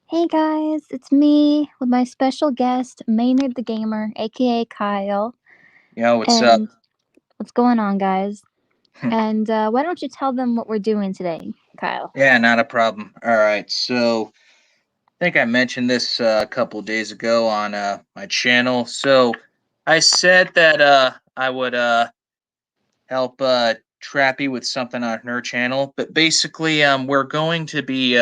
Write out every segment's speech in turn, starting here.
Hey guys, it's me with my special guest, Maynard the Gamer, aka Kyle. Yo, what's up? And what's going on, guys? And why don't you tell them what we're doing today, Kyle? Yeah, not a problem. All right, so I think I mentioned this a couple days ago on my channel. So I said that I would help Trappy with something on her channel, but basically we're going to be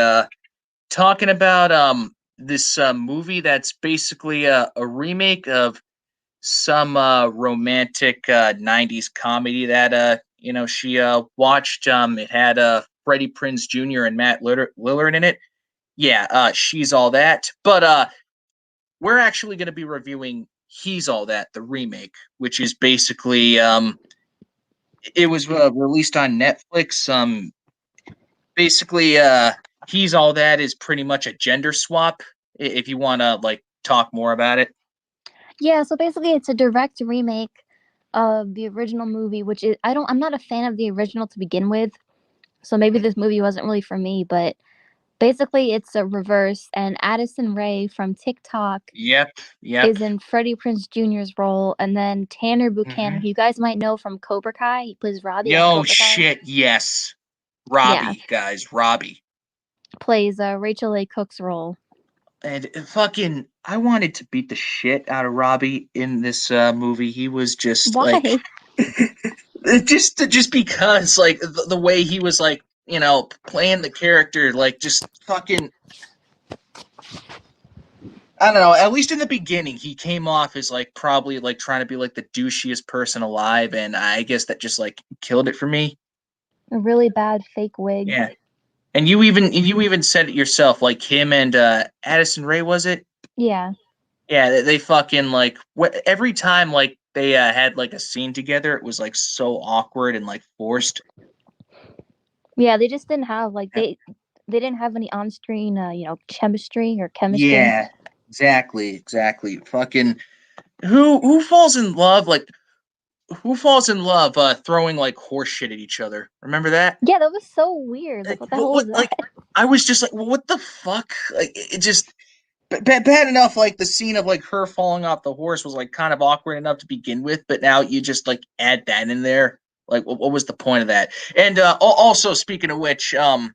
talking about this movie that's basically a remake of some romantic 90s comedy that she watched. It had Freddie Prinze Jr. and Matt Lillard in it. Yeah, she's all that. But we're actually going to be reviewing He's All That, the remake, which is basically it was released on Netflix. Basically, He's All That is pretty much a gender swap. If you want to like talk more about it. Yeah, so basically it's a direct remake of the original movie, which is I'm not a fan of the original to begin with. So maybe this movie wasn't really for me, but basically it's a reverse and Addison Rae from TikTok Yep, yep. is in Freddie Prinze Jr.'s role, and then Tanner Buchanan, Hmm. who you guys might know from Cobra Kai. He plays Robbie on Yo, Cobra Kai. shit, yes. Yeah, Robbie, guys, Robbie. plays Rachel A. Cook's role. And fucking, I wanted to beat the shit out of Robbie in this movie. He was just like, Why? just because, like, the way he was, like, playing the character, like, just fucking, I don't know. At least in the beginning, he came off as, like, probably, like, trying to be, like, the douchiest person alive. And I guess that just, like, killed it for me. A really bad fake wig. Yeah. And you even said it yourself, like him and Addison Ray, was it? Yeah. Yeah, they fucking like every time like they had like a scene together, it was like so awkward and like forced. Yeah, they just didn't have like Yep. they didn't have any on-screen chemistry or chemistry. Yeah, exactly, exactly. Fucking who falls in love like who falls in love throwing like horse shit at each other? Remember that? Yeah, that was so weird. Like Like, what the hell was that? like I was just like, what the fuck? Like it just bad enough. Like the scene of like her falling off the horse was like kind of awkward enough to begin with, but now you just like add that in there. Like, what was the point of that? And also, speaking of which, what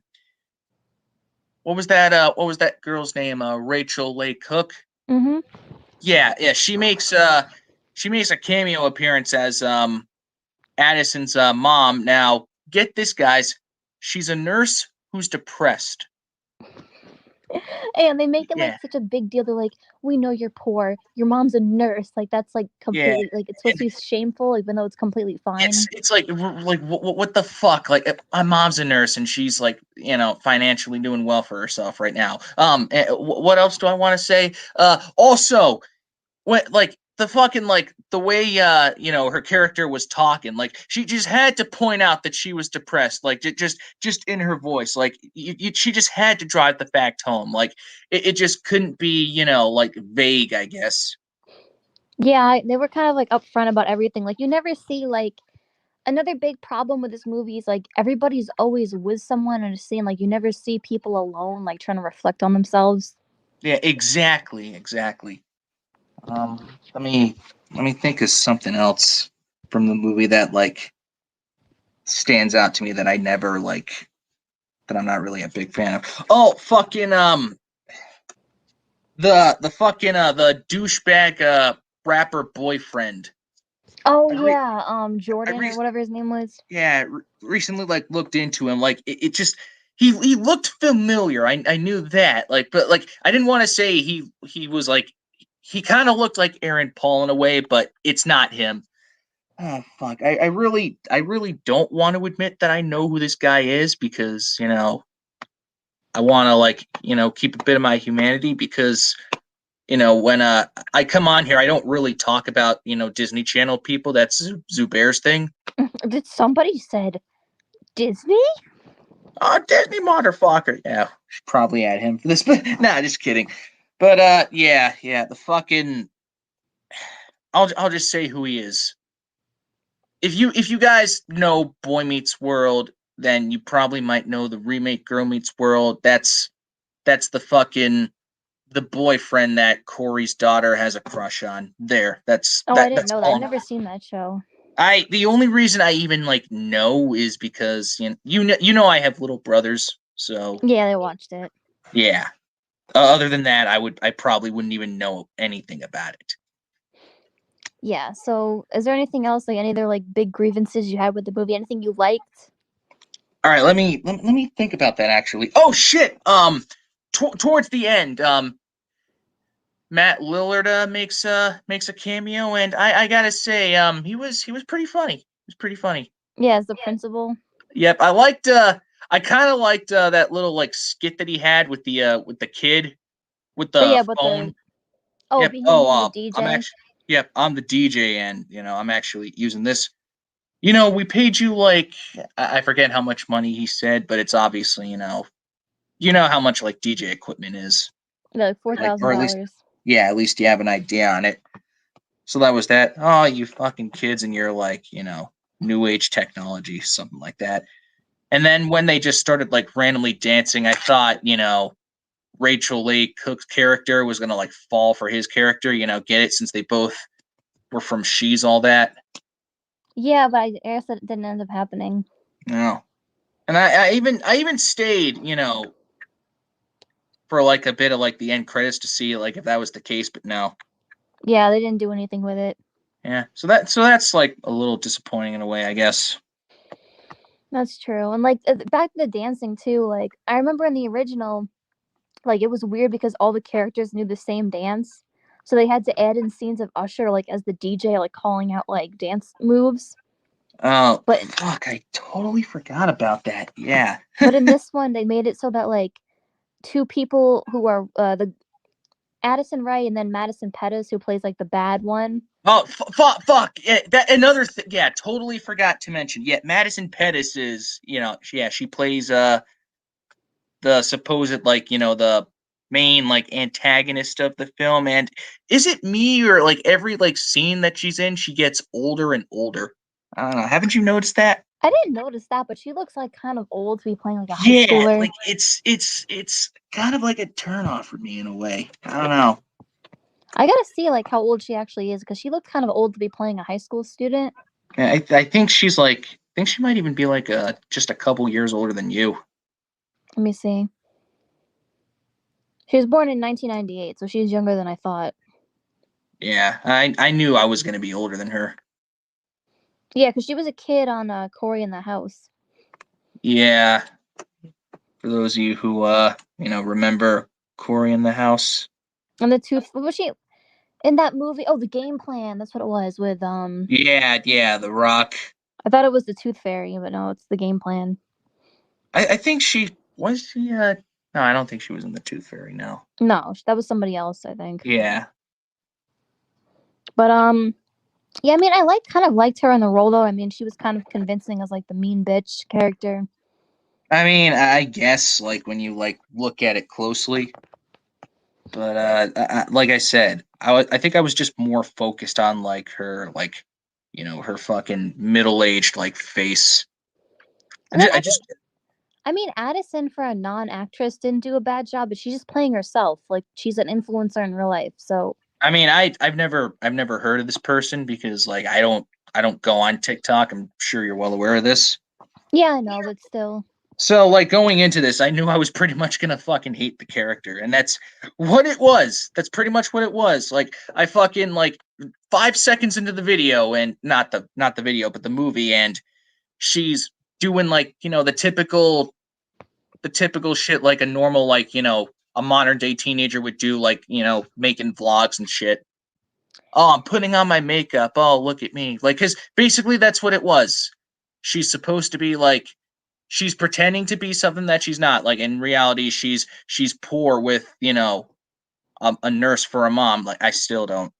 was that? What was that girl's name? Rachel Leigh Cook. Mhm. Yeah, yeah. She makes a cameo appearance as Addison's mom. Now, get this, guys. She's a nurse who's depressed. And they make it like Yeah, such a big deal. They're like, "We know you're poor. Your mom's a nurse." Like that's like yeah. completely like it's supposed to be shameful, even though it's completely fine. It's like what the fuck? Like my mom's a nurse and she's like financially doing well for herself right now. What else do I want to say? Also, what like the fucking like the way her character was talking, like she just had to point out that she was depressed, like just in her voice, like she just had to drive the fact home, like it just couldn't be like vague, I guess. Yeah, they were kind of like upfront about everything. Like you never see like another big problem with this movie is like everybody's always with someone in a scene. Like you never see people alone, like trying to reflect on themselves. Yeah, exactly, exactly. Let me think of something else from the movie that like stands out to me that I never like that I'm not really a big fan of. Oh, fucking the fucking the douchebag rapper boyfriend. Oh I re yeah, I Jordan re or whatever his name was. yeah recently like looked into him, like it just he looked familiar. I knew that, like, but like I didn't want to say he was like he kind of looked like Aaron Paul in a way, but it's not him. Oh fuck. I really don't want to admit that I know who this guy is because, I want to like, keep a bit of my humanity because, when I come on here, I don't really talk about, Disney Channel people. That's Zubair's thing. Did somebody said Disney? Oh, Disney motherfucker. Yeah, should probably add him for this, but nah, just kidding. But yeah, yeah, the fucking I'll just say who he is. If you guys know Boy Meets World, then you probably might know the remake Girl Meets World. That's the fucking the boyfriend that Corey's daughter has a crush on. There, Oh, I didn't that's know that. all. I've never seen that show. The only reason I even like know is because you know I have little brothers, so Yeah, they watched it. yeah. Other than that, I probably wouldn't even know anything about it. Yeah. So, is there anything else, like any other like big grievances you had with the movie? Anything you liked? All right, let me think about that actually. Oh shit! Towards the end, Matt Lillard makes a cameo, and I gotta say, he was pretty funny. He was pretty funny. Yeah, as the principal. Yep, I kind of liked that little like skit that he had with the kid with Oh the yeah, but phone. Yep. be him Oh, being the I'm DJ. actually yep, I'm the DJ, and I'm actually using this. We paid you like I forget how much money he said, but it's obviously you know how much like DJ equipment is, Like four like thousand or at least dollars. yeah, at least you have an idea on it. So that was that. Oh, you fucking kids and your like new age technology, something like that. And then when they just started like randomly dancing, I thought Rachel Leigh Cook's character was gonna like fall for his character. Get it since they both were from She's All That. Yeah, but I guess that didn't end up happening. No. And I even stayed, for like a bit of like the end credits to see like if that was the case, but no. Yeah, they didn't do anything with it. Yeah. So that's like a little disappointing in a way, I guess. That's true. And like back to the dancing too. Like I remember in the original, like it was weird because all the characters knew the same dance. So they had to add in scenes of Usher like as the DJ like calling out like dance moves. Oh But fuck, I totally forgot about that. Yeah. but in this one they made it so that like two people who are the Addison Rae and then Madison Pettis who plays like the bad one. Oh fuck. Yeah, that another yeah, totally forgot to mention. Yeah, Madison Pettis is, she plays the supposed like, the main like antagonist of the film, and is it me or like every like scene that she's in, she gets older and older. I don't know. Haven't you noticed that? I didn't notice that, but she looks like kind of old to be playing like a high Yeah, schooler. like it's kind of like a turn off for me in a way. I don't know. I gotta see like how old she actually is because she looked kind of old to be playing a high school student. Yeah, I think I think she might even be like just a couple years older than you. Let me see. She was born in 1998, so she's younger than I thought. Yeah, I knew I was gonna be older than her. Yeah, because she was a kid on Cory in the House. Yeah, for those of you who remember Corey in the House. And the tooth was she in that movie? Oh, the Game Plan. That's what it was with Yeah, The Rock. I thought it was the Tooth Fairy, but no, it's the Game Plan. I think she was she. No, I don't think she was in the Tooth Fairy. No. No, that was somebody else, I think. Yeah. But yeah, I mean, I kind of liked her in the role though. I mean, she was kind of convincing as like the mean bitch character. I mean, I guess like when you like look at it closely, but like I said, I think I was just more focused on like her like, her fucking middle aged like face. And then I just I mean, Addison for a non-actress didn't do a bad job, but she's just playing herself. Like she's an influencer in real life. So I mean, I've never heard of this person because like I don't go on TikTok. I'm sure you're well aware of this. yeah, I know, but still. So like going into this, I knew I was pretty much gonna fucking hate the character, and that's what it was. That's pretty much what it was. Like I fucking like 5 seconds into the video, and not the video, but the movie, and she's doing like the typical shit like a normal like a modern day teenager would do, like making vlogs and shit. Oh, I'm putting on my makeup. Oh, look at me. Like, because basically that's what it was. She's supposed to be like, she's pretending to be something that she's not. Like in reality, she's poor with a nurse for a mom. Like I still don't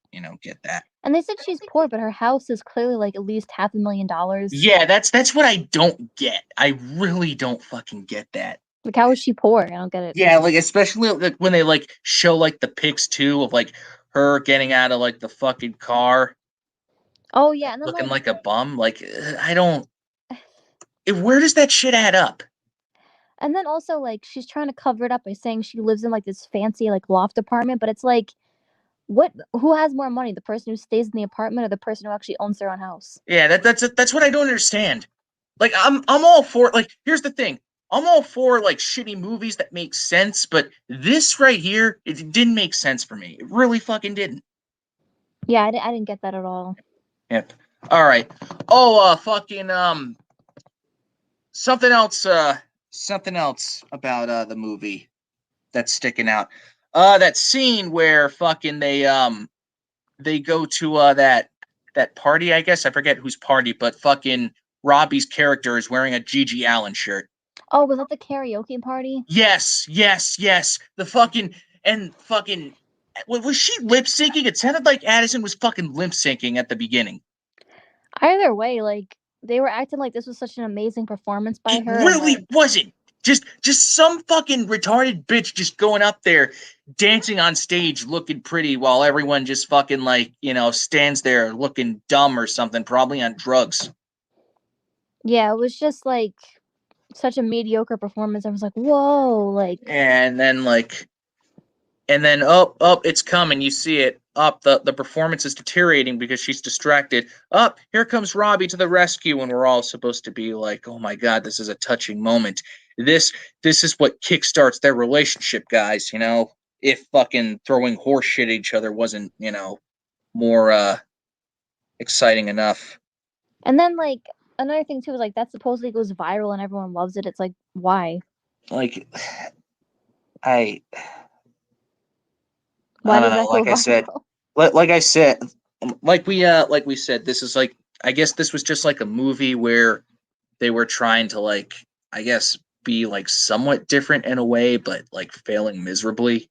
get that. And they said she's poor, but her house is clearly like at least $500,000. Yeah, that's what I don't get. I really don't fucking get that. Like, how is she poor? I don't get it. Yeah, like especially like when they like show like the pics too of like her getting out of like the fucking car Oh yeah, and then looking like like a bum. Like I don't. Where does that shit add up? And then also like she's trying to cover it up by saying she lives in like this fancy like loft apartment, but it's like what who has more money, the person who stays in the apartment or the person who actually owns their own house? Yeah, that's what I don't understand. Like I'm all for like here's the thing. I'm all for like shitty movies that make sense, but this right here, it didn't make sense for me. It really fucking didn't. Yeah, I didn't get that at all. Yep. All right. Oh, fucking something else. Something else about the movie that's sticking out. That scene where fucking they go to that party. I guess I forget whose party, but fucking Robbie's character is wearing a Gigi Allen shirt. Oh, was that the karaoke party? Yes, yes, yes. The fucking and fucking was she lip syncing? It sounded like Addison was fucking lip syncing at the beginning. Either way, like they were acting like this was such an amazing performance by It her, and really then wasn't. Just some fucking retarded bitch just going up there dancing on stage looking pretty while everyone just fucking like, stands there looking dumb or something, probably on drugs. yeah, it was just like such a mediocre performance. I was like, whoa, like And then like and then up it's coming, you see it. Up the performance is deteriorating because she's distracted. Up, here comes Robbie to the rescue, and we're all supposed to be like, oh my god, this is a touching moment. This is what kickstarts their relationship, guys, if fucking throwing horse shit at each other wasn't, more exciting enough. and then like another thing too was like that supposedly goes viral and everyone loves it. It's like why? Like I Why I don't does know, that go like I said, viral? like I said, like we said, this is like I guess this was just like a movie where they were trying to like I guess be like somewhat different in a way, but like failing miserably.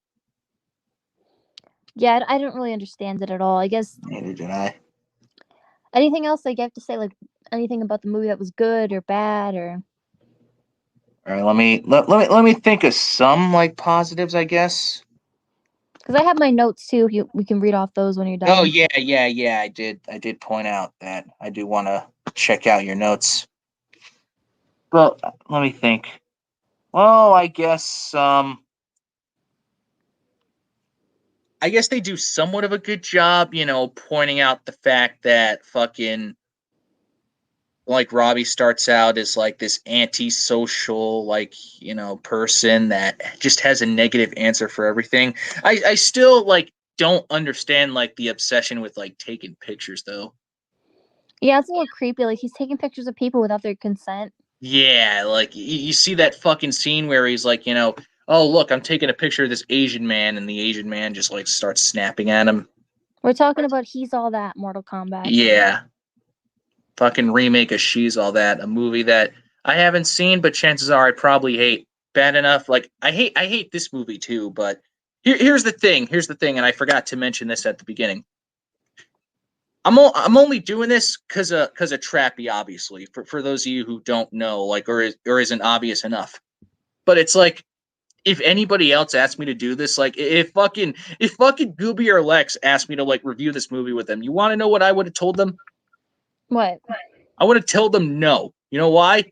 Yeah, I don't really understand it at all. I guess Neither did I. anything else like you have to say like anything about the movie that was good or bad or All right, let me think of some like positives, I guess. because I have my notes too. If you we can read off those when you're Oh done. yeah. I did point out that I do want to check out your notes. But let me think. Well, I guess they do somewhat of a good job, pointing out the fact that fucking like Robbie starts out as like this antisocial, like, person that just has a negative answer for everything. I still like don't understand like the obsession with like taking pictures though. Yeah, it's a little creepy. Like he's taking pictures of people without their consent. Yeah, like you see that fucking scene where he's like, oh look, I'm taking a picture of this Asian man, and the Asian man just like starts snapping at him. We're talking about He's All That Mortal Kombat. Yeah, fucking remake of She's All That, a movie that I haven't seen, but chances are I probably hate bad enough. Like I hate this movie too, but here's the thing. Here's the thing, and I forgot to mention this at the beginning. I'm only doing this because of Trappy, obviously. For those of you who don't know, like or isn't obvious enough. But it's like if anybody else asked me to do this, like if fucking Gooby or Lex asked me to like review this movie with them, you want to know what I would have told them? What? I would have told them no. You know why?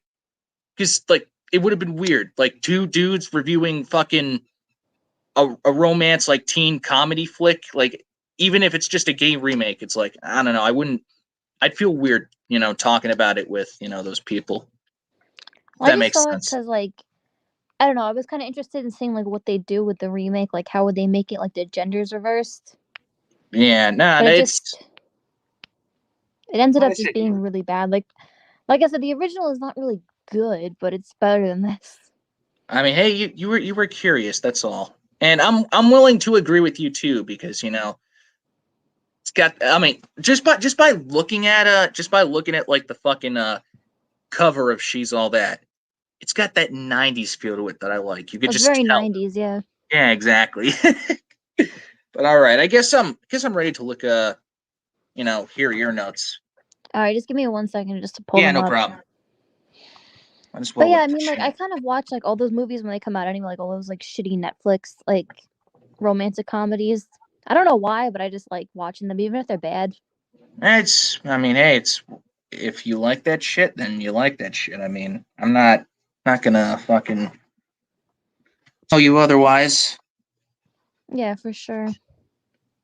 Because like it would have been weird, like two dudes reviewing fucking a romance like teen comedy flick. Like even if it's just a gay remake, it's like I don't know. I wouldn't. I'd feel weird, talking about it with those people. If Well, I that just makes saw it sense. because like I don't know. I was kind of interested in seeing like what they do with the remake. Like how would they make it like the genders reversed? Yeah, nah, But it's it ended like I up just said. being really bad. Like I said, the original is not really good, but it's better than this. I mean, hey, you were curious. That's all, and I'm willing to agree with you too because it's got. I mean, just by looking at like the fucking cover of She's All That, it's got that '90s feel to it that I like. You could It's just very tell. 90s, yeah. Yeah, exactly. But all right, I guess I'm ready to look. Hear your notes. All right, just give me 1 second just to pull Yeah, them no up. problem. I just But want to yeah, look I at the mean, like I chat. kind of watch like all those movies when they come out anyway, like all those like shitty Netflix like romantic comedies. I don't know why, but I just like watching them, even if they're bad. I mean, hey, it's if you like that shit, then you like that shit. I mean, I'm not gonna fucking tell you otherwise. Yeah, for sure.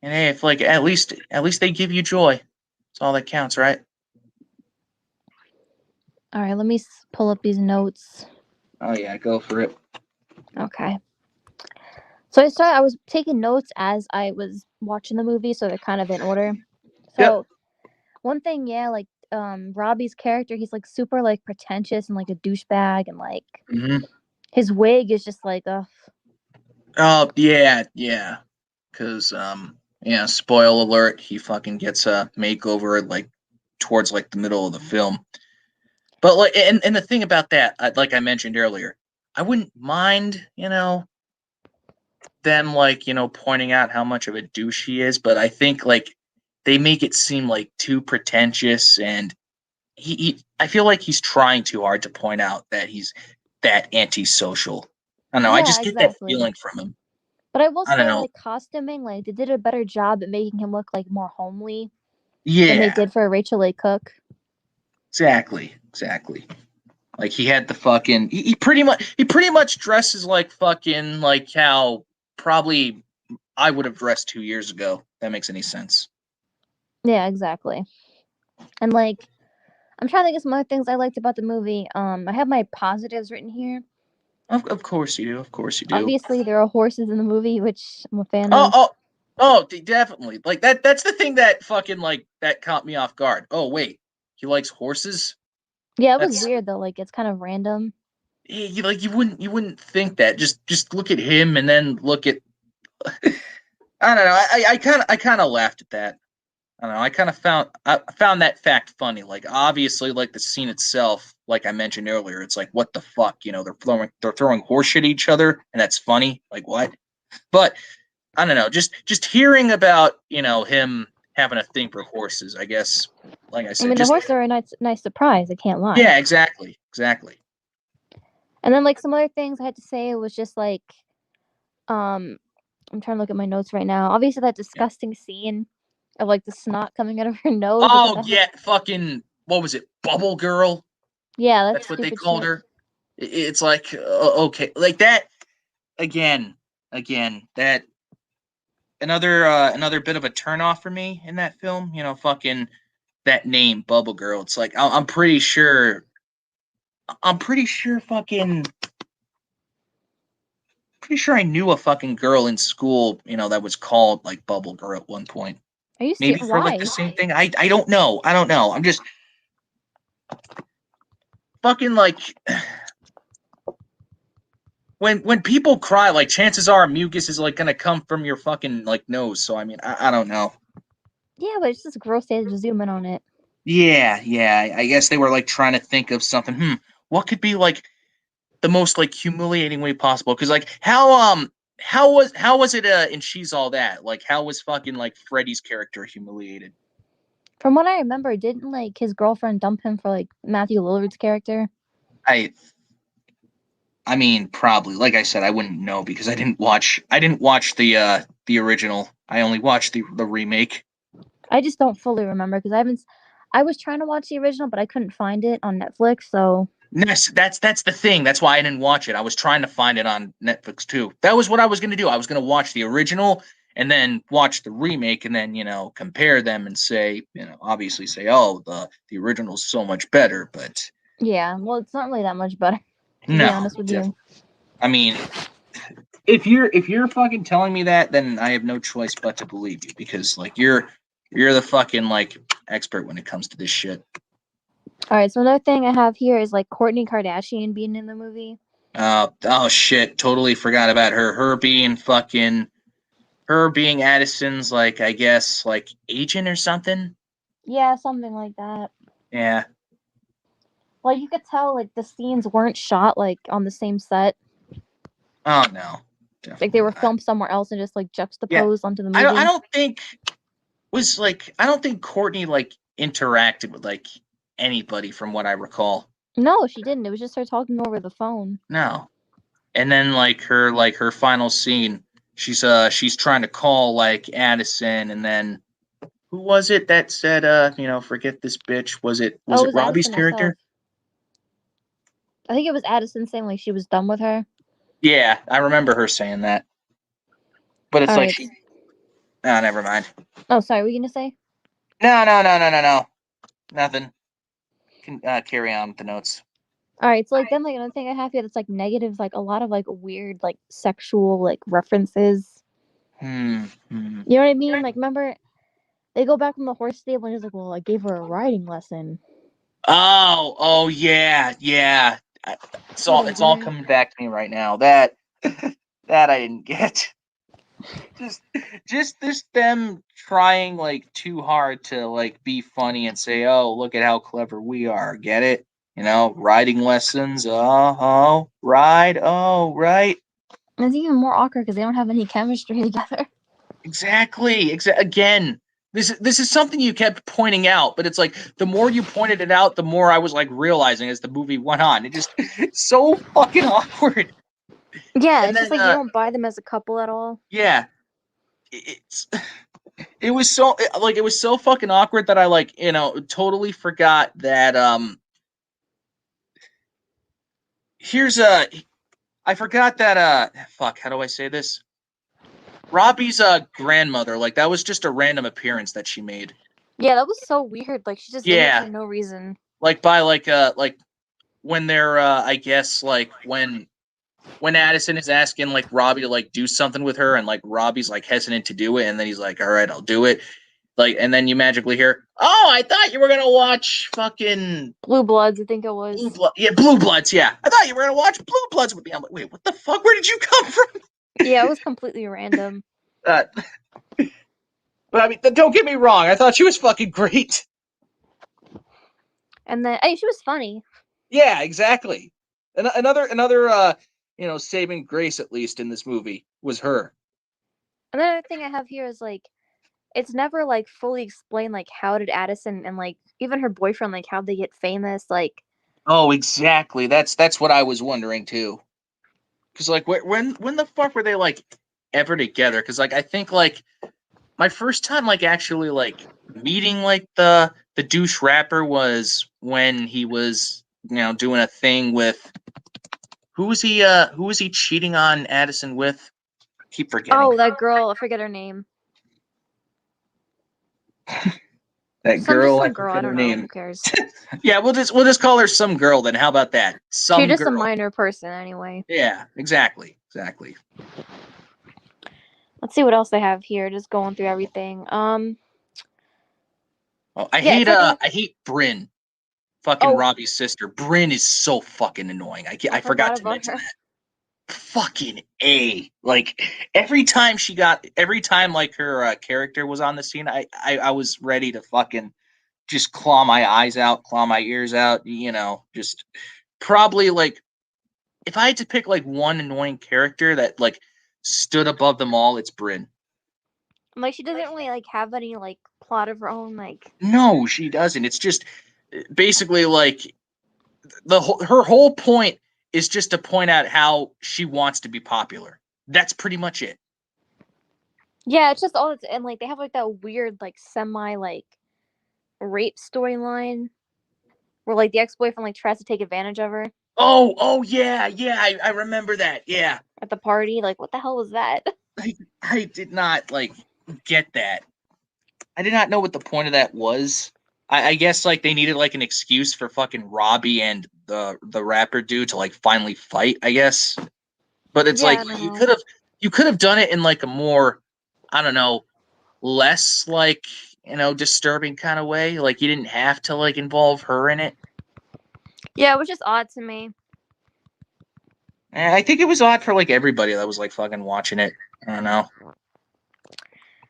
And hey, if like at least they give you joy. That's all that counts, right? All right, let me pull up these notes. Oh yeah, go for it. Okay. So I was taking notes as I was watching the movie, so they're kind of in order. Yep. So one thing, yeah, like Robbie's character, he's like super like pretentious and like a douchebag, and like Mm-hmm. his wig is just like Oh yeah, yeah. Cause yeah, spoil alert, he fucking gets a makeover like towards like the middle of the film. But like, and the thing about that, like I mentioned earlier, I wouldn't mind, them like pointing out how much of a douche he is, but I think like they make it seem like too pretentious, and I feel like he's trying too hard to point out that he's that antisocial. I don't know. I yeah, just get that exactly. feeling from him. But I will I don't say, know. like costuming, like they did a better job at making him look like more homely than they Yeah, did for Rachel A. Cook. exactly. Like he had the fucking he pretty much dresses like fucking like how probably I would have dressed 2 years ago. If that makes any sense. Yeah, exactly. And like, I'm trying to think of some other things I liked about the movie. I have my positives written here. Of course you do. Of course you do. Obviously, there are horses in the movie, which I'm a fan Oh of. oh oh, definitely. Like that's the thing that fucking like that caught me off guard. Oh wait, he likes horses. Yeah, it was That's weird though. Like, it's kind of random. like you wouldn't think that. Just look at him and then look at I don't know. I kind of laughed at that. I don't know. I found that fact funny. Like obviously, like the scene itself, like I mentioned earlier, it's like what the fuck, they're throwing horse shit at each other, and that's funny. Like what? But I don't know. Just hearing about him having a thing for horses. I guess, like I I said, mean, the just horses are a nice surprise. I can't lie. yeah, exactly. And then like some other things I had to say was just like, um, I'm trying to look at my notes right now. Obviously, that Yeah. disgusting scene of like the snot coming out of her nose. Like, what Oh the heck? yeah, fucking what was it? Bubble girl. Yeah, that's That's what they stupid called shit. her. It's like okay, like that again, that another bit of a turnoff for me in that film. Fucking that name, Bubble Girl. It's like I'm pretty sure I knew a fucking girl in school. That was called like Bubble Girl at one point. Are you Maybe serious? for like the Why? same thing. I don't know. I don't know. I'm just fucking like when people cry, like chances are mucus is like gonna come from your fucking like nose. So I mean, I don't know. Yeah, but it's just gross. They had to zoom in on it. Yeah. I guess they were like trying to think of something. What could be like the most like humiliating way possible? Because like how was it in She's All That? Like how was fucking like Freddy's character humiliated? From what I remember, didn't like his girlfriend dump him for like Matthew Lillard's character? I I mean probably like I said I wouldn't know because I didn't watch the original. I only watched the remake. I just don't fully remember because I haven't. I was trying to watch the original, but I couldn't find it on Netflix. So Yes, that's the thing. That's why I didn't watch it. I was trying to find it on Netflix too. That was what I was going to do. I was going to watch the original and then watch the remake and then, compare them and say, obviously say, "Oh, the original's so much better." But yeah, well, it's not really that much better, to be no, honest with you. I mean, if you're fucking telling me that, then I have no choice but to believe you because like you're the fucking like expert when it comes to this shit. All right, so another thing I have here is like Kourtney Kardashian being in the movie. Oh shit, totally forgot about her. Her being Addison's like I guess like agent or something. Yeah, something like that. Yeah. Like you could tell, like the scenes weren't shot like on the same set. Oh no, Like they definitely were not. filmed somewhere else and just like Yeah. juxtaposed onto the I movie. don't think I don't think Courtney like interacted with like anybody from what I recall. No, she didn't. It was just her talking over the phone. No. And then like her final scene, she's trying to call like Addison, and then who was it that said forget this bitch? Was Oh, it it was Robbie's Addison herself. character? I think it was Addison saying like she was done with her. Yeah, I remember her saying that. But it's All like right. she. Oh, never mind. Oh, sorry. What were you gonna say? No, no, no, no, no, no. Nothing. Can carry on with the notes. All right. So like then like another thing I have here that's like negative, like a lot of like weird like sexual like references. Hmm. You know what I mean? Like remember they go back from the horse stable and he's like, well, I gave her a riding lesson. Oh, yeah, yeah. It's What all a it's all weird. coming back to me right now. That that I didn't get. Just just this them trying like too hard to like be funny and say, "Oh, look at how clever we are." Get it? You know, riding lessons. Oh, ride. Oh, right. And it's even more awkward because they don't have any chemistry together. Exactly. Again, this is something you kept pointing out, but it's like the more you pointed it out, the more I was like realizing as the movie went on. It just it's so fucking awkward. Yeah, And it's just then like you don't buy them as a couple at all. yeah, it's it was so like it was so fucking awkward that I like, totally forgot that here's a I forgot that fuck, how do I say this? Robbie's grandmother, like that was just a random appearance that she made. Yeah, that was so weird. Like she's just in it for Yeah, no reason. like by like when they're I guess like when Addison is asking like Robbie to like do something with her and like Robbie's like hesitant to do it and then he's like, all right, I'll do it. Like and then you magically hear, oh, I thought you were gonna watch fucking Blue Bloods, I think it Blue was. Blood. Yeah, Blue Bloods. Yeah, I thought you were gonna watch Blue Bloods with me. I'm like, wait, what the fuck? Where did you come from? Yeah, it was completely random. Uh, but I mean, don't get me wrong. I thought she was fucking great. And then hey, she was funny. Yeah, exactly. Another saving grace at least in this movie was her. Another thing I have here is like it's never like fully explained like how did Addison and like even her boyfriend like how they get famous like Oh, exactly. That's what I was wondering too. Because like when the fuck were they like ever together? Because like I think like my first time like actually like meeting like the douche rapper was when he was doing a thing with who was he cheating on Addison with? Keep forgetting oh that girl, I forget her name. that girl. I Some girl, I forget her don't know, who name. cares. Yeah, we'll just call her some girl then. How about that? She's Some just a girl. minor person anyway. Yeah, exactly. Let's see what else they have here, just going through everything. Oh, Yeah, it's like a I hate Bryn, fucking oh Robbie's sister. Bryn is so fucking annoying. I I forgot forgot to about mention her. that. Fucking A. Like every time like her character was on the scene, I was ready to fucking just claw my eyes out, claw my ears out, just probably like if I had to pick like one annoying character that like stood above them all, it's Bryn. Like she doesn't really like have any like plot of her own like No, she doesn't. It's just basically like her whole point is just to point out how she wants to be popular. That's pretty much it. yeah, it's just all it's and like they have like that weird like semi like rape storyline where like the ex-boyfriend like tries to take advantage of her Oh yeah, yeah. I remember that. Yeah, at the party. Like what the hell was that? I did not like get that. I did not know what the point of that was. I guess like they needed like an excuse for fucking Robbie and the rapper dude to like finally fight. I guess, but it's Yeah, like I don't you know. could have done it in like a more I don't know less like disturbing kind of way. Like you didn't have to like involve her in it. Yeah, it was just odd to me. And I think it was odd for like everybody that was like fucking watching it. I don't know.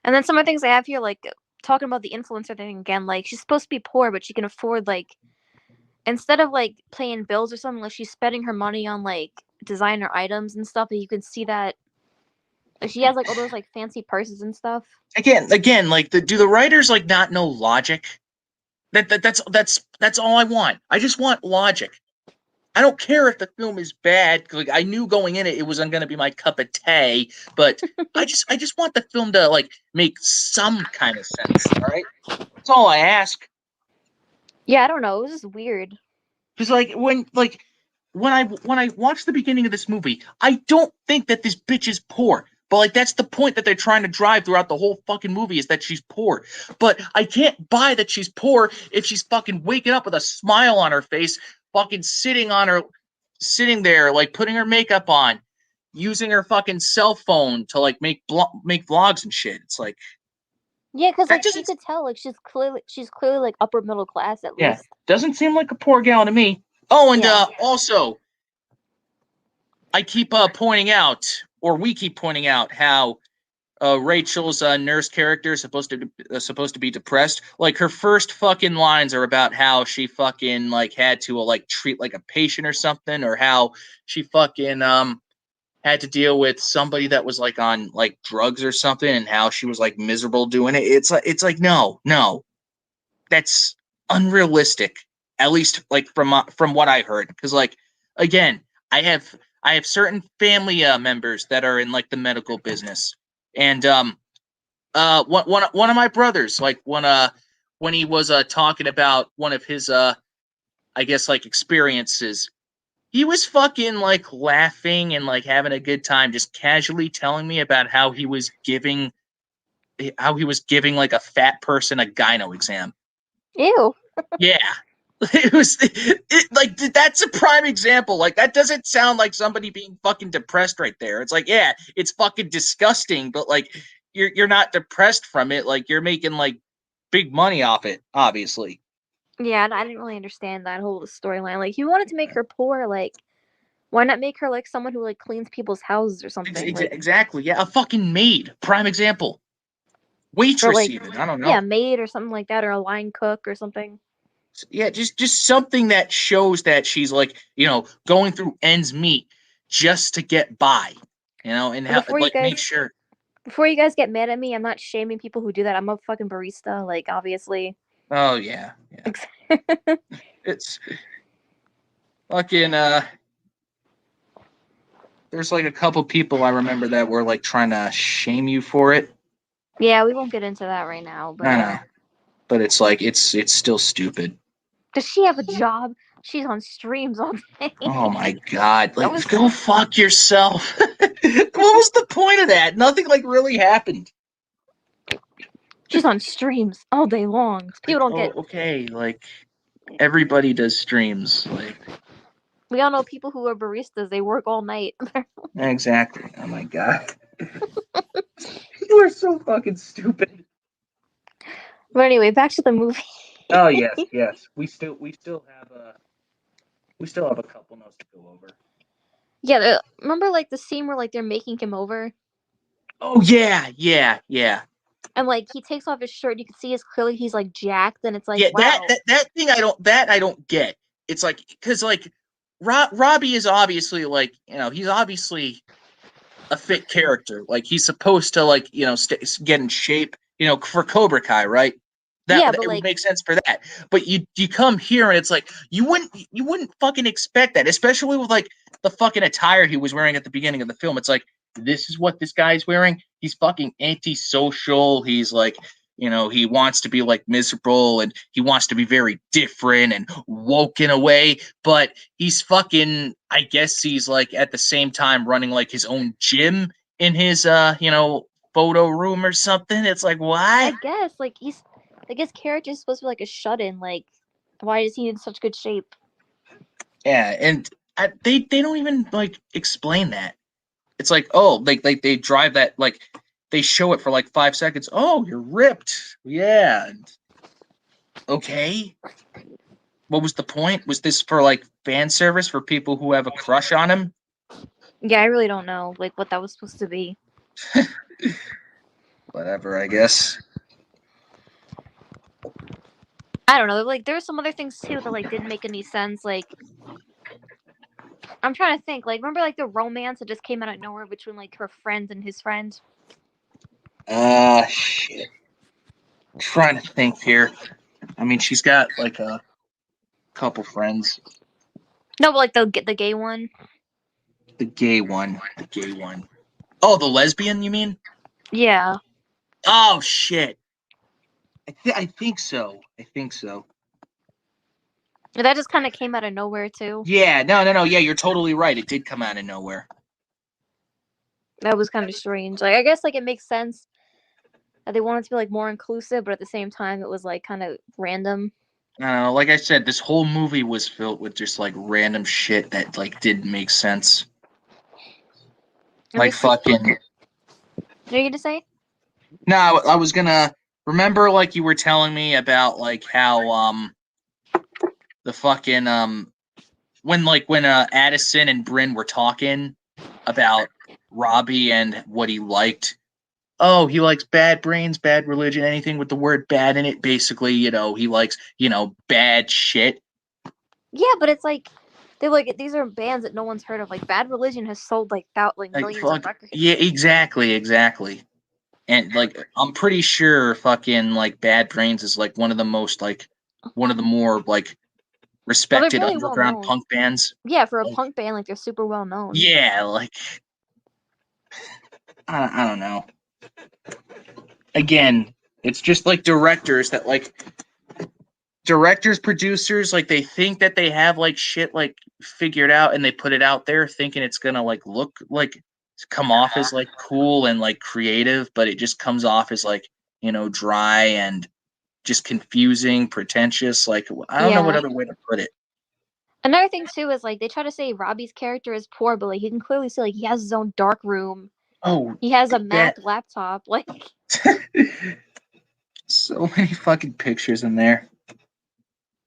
And then some of the things I have here, like talking about the influencer thing again, like she's supposed to be poor, but she can afford like instead of like paying bills or something, like she's spending her money on like designer items and stuff. And you can see that like she has like all those like fancy purses and stuff. Again, like do the writers like not know logic? That's all I want. I just want logic. I don't care if the film is bad. Like I knew going in it wasn't going to be my cup of tea, but I just want the film to like make some kind of sense. All right, that's all I ask. Yeah, I don't know. It was just weird. Because like when like when I watch the beginning of this movie, I don't think that this bitch is poor. But like that's the point that they're trying to drive throughout the whole fucking movie is that she's poor. But I can't buy that she's poor if she's fucking waking up with a smile on her face, fucking sitting there like putting her makeup on, using her fucking cell phone to like make vlogs and shit. It's like Yeah, because that like she doesn't could tell like she's clearly like upper middle class at yeah, least. doesn't seem like a poor gal to me. Oh, and Yeah. also I keep pointing out, or we keep pointing out, how Rachel's nurse character is supposed to be depressed. Like her first fucking lines are about how she fucking like had to like treat like a patient or something, or how she fucking had to deal with somebody that was like on like drugs or something, and how she was like miserable doing it. It's like no, that's unrealistic. At least like from what I heard, because like again, I have I have certain family members that are in like the medical business, and one of my brothers like when he was talking about one of his I guess like experiences, he was fucking like laughing and like having a good time, just casually telling me about how he was giving like a fat person a gyno exam. Ew. Yeah. Like that's a prime example. Like that doesn't sound like somebody being fucking depressed right there. It's like, yeah, it's fucking disgusting, but like you're not depressed from it. Like you're making like big money off it, obviously. Yeah, and I didn't really understand that whole storyline. Like, he wanted to make her poor. Like, why not make her like someone who like cleans people's houses or something? Like, Exactly. Yeah, a fucking maid, prime example. or Waitress like, even. I don't yeah, know. maid or something like that, or a line cook or something. Yeah, just something that shows that she's like, going through ends meet just to get by, and And how like make sure. before you guys get mad at me, I'm not shaming people who do that. I'm a fucking barista. Like, obviously. Oh yeah, yeah. It's fucking there's like a couple people I remember that were like trying to shame you for it. Yeah, we won't get into that right now. But I know, but it's like it's still stupid. does she have a job? She's on streams all day. Oh my god, That like was go fuck yourself. What was the point of that? Nothing like really happened. she's on streams all day long. People Like, don't oh, get. okay, like everybody does streams. Like, We all know people who are baristas. They work all night. exactly. Oh my god. You are so fucking stupid. But anyway, back to the movie. Oh yes, yes. We still have a couple notes to go over. Yeah, remember like the scene where like they're making him over Oh yeah, yeah, yeah. and like he takes off his shirt. You can see his clearly he's like jacked, and it's like Yeah, that wow. that that thing I don't get. It's like because like Robbie is obviously like he's obviously a fit character. Like he's supposed to like get in shape. For Cobra Kai, right? Yeah, That but it would like make sense for that. But you come here and it's like you wouldn't fucking expect that, especially with like the fucking attire he was wearing at the beginning of the film. It's like this is what this guy's wearing. He's fucking antisocial. He's like he wants to be like miserable and he wants to be very different and woke in a way, but he's fucking, I guess he's like at the same time running like his own gym in his photo room or something. It's like I what? guess like he's like his character is supposed to be like a shut in. Like why is he in such good shape? Yeah, and they don't even like explain that. It's like, oh, like they drive that, like they show it for like 5 seconds. Oh, you're ripped. Yeah. Okay. What was the point? Was this for like fan service for people who have a crush on him? Yeah, I really don't know like what that was supposed to be. Whatever, I guess. I don't know. Like there were some other things too that like didn't make any sense. Like I'm trying to think. Like remember like the romance that just came out of nowhere between like her friend and his friend. Shit. Trying to think here. I mean, she's got like a couple friends. No, but like the gay one. The gay one. The gay one. Oh, the lesbian, you mean? Yeah. Oh shit. I think so. I think so. That just kind of came out of nowhere too. Yeah, no. Yeah, you're totally right. It did come out of nowhere. That was kind of strange. Like I guess like it makes sense that they wanted to be like more inclusive, but at the same time it was like kind of random. I don't know. Like I said, this whole movie was filled with just like random shit that like didn't make sense. Let me Like see. fucking. What are you gonna say? No, I was gonna remember like you were telling me about like how the fucking when Addison and Bryn were talking about Robbie and what he liked. Oh, he likes bad brains, bad religion, anything with the word bad in it. Basically, he likes, bad shit. Yeah, but it's like they're like these are bands that no one's heard of. Like Bad Religion has sold like Like millions of fuck yeah, records. exactly. And like I'm pretty sure fucking like Bad Brains is like one of the more like Well, they're respected really well underground known. punk bands. Yeah, for a Like punk band, like they're super well known. yeah, like I don't know. Again, it's just like directors, producers, like they think that they have like shit like figured out and they put it out there thinking it's gonna like look like come off as like cool and like creative, but it just comes off as like, dry and just confusing, pretentious. Like I don't know what Yeah. other way to put it. Another thing too is like they try to say Robbie's character is poor, but like you can clearly see like he has his own dark room. Oh, He has a that Mac laptop. Like so many fucking pictures in there.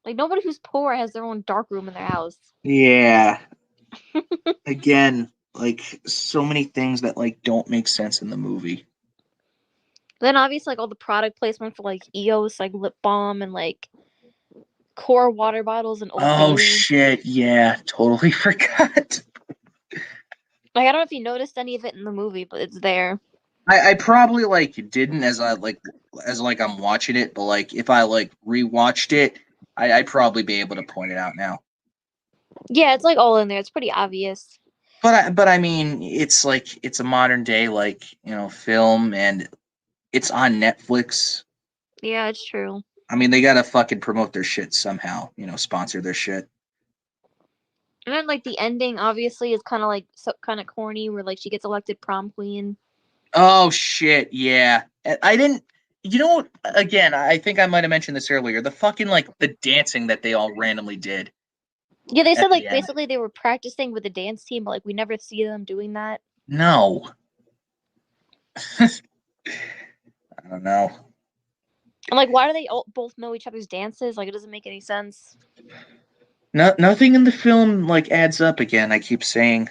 nobody who's poor has their own dark room in their house. Yeah. Again, like so many things that like don't make sense in the movie. Then obviously like all the product placement for like EOS, like lip balm and like core water bottles and Old Oh Bay. shit, yeah, totally forgot. Like I don't know if you noticed any of it in the movie, but it's there. I probably like didn't as like I'm watching it, but like if I like rewatched it, I'd probably be able to point it out now. Yeah, it's like all in there. It's pretty obvious. But I mean, it's like it's a modern day like film, and it's on Netflix. Yeah, it's true. I mean, they gotta fucking promote their shit somehow, sponsor their shit. And then like the ending obviously is kind of like so kind of corny where like she gets elected prom queen. Oh shit, yeah. I didn't. You know what? Again, I think I might have mentioned this earlier. The fucking like the dancing that they all randomly did Yeah, they said at the like end. basically they were practicing with the dance team, but like we never see them doing that. No, I don't know. I'm like, why do they all, both know each other's dances? Like it doesn't make any sense. No, nothing in the film like adds up. Again, I keep saying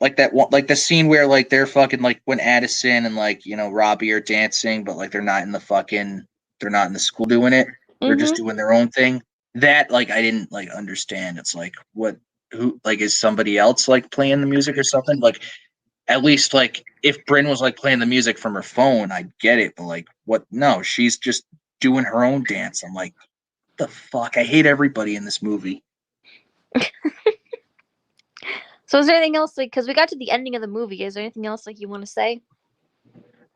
like that one, like the scene where like they're fucking like when Addison and like Robbie are dancing, but like they're not in the school doing it. They're just Mm-hmm. doing their own thing. That like I didn't like understand. It's like what who like is somebody else like playing the music or something? Like at least like if Bryn was like playing the music from her phone, I'd get it. But like what? No, she's just doing her own dance. I'm like, the fuck? I hate everybody in this movie. So is there anything else like because we got to the ending of the movie? Is there anything else like you want to say?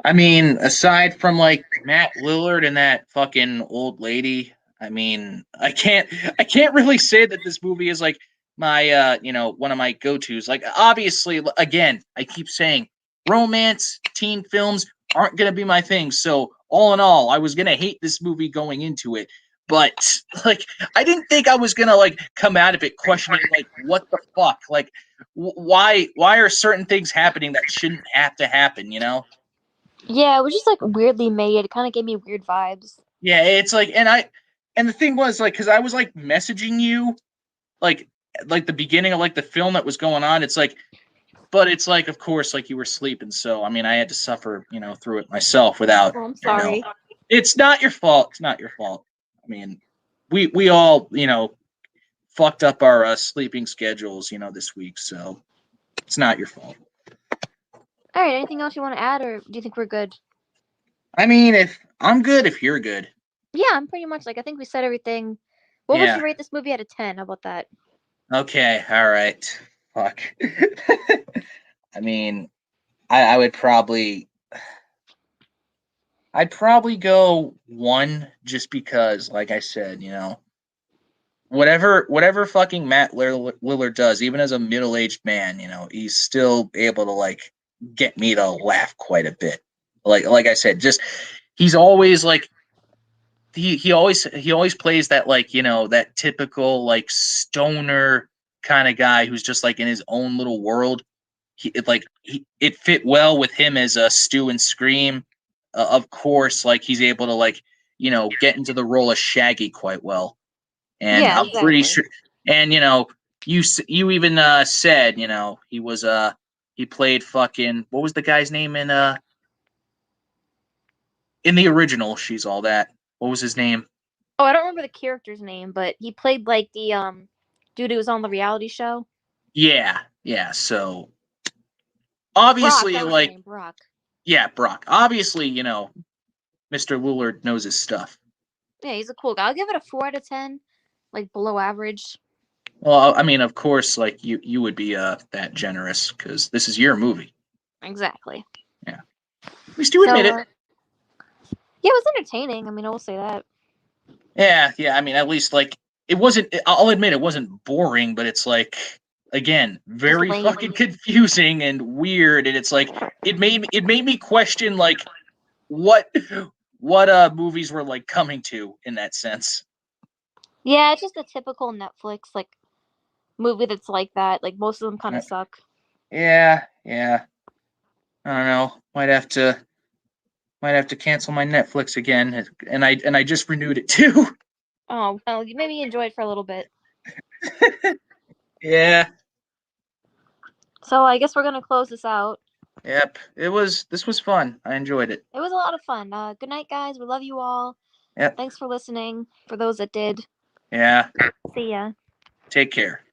I mean, aside from like Matt Lillard and that fucking old lady, I mean, I can't really say that this movie is like my one of my go-tos. Like obviously again, I keep saying romance, teen films aren't going to be my thing. So, all in all, I was going to hate this movie going into it. But like I didn't think I was going to like come out of it questioning like what the fuck? Like why are certain things happening that shouldn't have to happen, you know? Yeah, it was just like weirdly made. It kind of gave me weird vibes. Yeah, it's like, and the thing was like, because I was like messaging you, like, the beginning of like the film that was going on. It's like, but it's like, of course, like you were sleeping, so I mean, I had to suffer, through it myself without, Oh, I'm you know, sorry. it's not your fault. It's not your fault. I mean, we all, fucked up our sleeping schedules, this week, so it's not your fault. All right, anything else you want to add, or do you think we're good? I mean, if I'm good, if you're good, Yeah, I'm pretty much like I think we said everything. What would yeah. you rate this movie out of 10? How about that? Okay, all right. Fuck. I mean, I would probably I'd probably go one just because, like I said, whatever fucking Matt Lillard does, even as a middle-aged man, he's still able to like get me to laugh quite a bit. Like I said, just he's always like he always plays that like that typical like stoner kind of guy who's just like in his own little world. It fit well with him as a Stu and Scream. Of course, like he's able to like get into the role of Shaggy quite well, and Yeah, I'm pretty exactly. sure. And you even said he was he played fucking what was the guy's name in the original She's All That. What was his name? Oh, I don't remember the character's name, but he played like the dude who was on the reality show. Yeah, yeah. So Brock, obviously, that was his like, name, Brock. yeah, Brock. Obviously, Mr. Lillard knows his stuff. Yeah, he's a cool guy. I'll give it a 4 out of 10, like below average. Well, I mean, of course, like you would be that generous because this is your movie. Exactly. Yeah, at least you So, admit it. yeah, it was entertaining. I mean, I will say that. Yeah, yeah. I mean, at least like it wasn't. I'll admit it wasn't boring, but it's like again Just very lame. fucking confusing and weird, and it's like it made me question like what movies were like coming to in that sense. Yeah, it's just a typical Netflix like movie that's like that. Like most of them kind Uh, of suck. Yeah, yeah. I don't know. Might have to cancel my Netflix again, and I just renewed it too. Oh well, you maybe enjoy it for a little bit. Yeah. So I guess we're gonna close this out. Yep. This was fun. I enjoyed it. It was a lot of fun. Good night, guys. We love you all. Yep. Thanks for listening. For those that did, Yeah. see ya. Take care.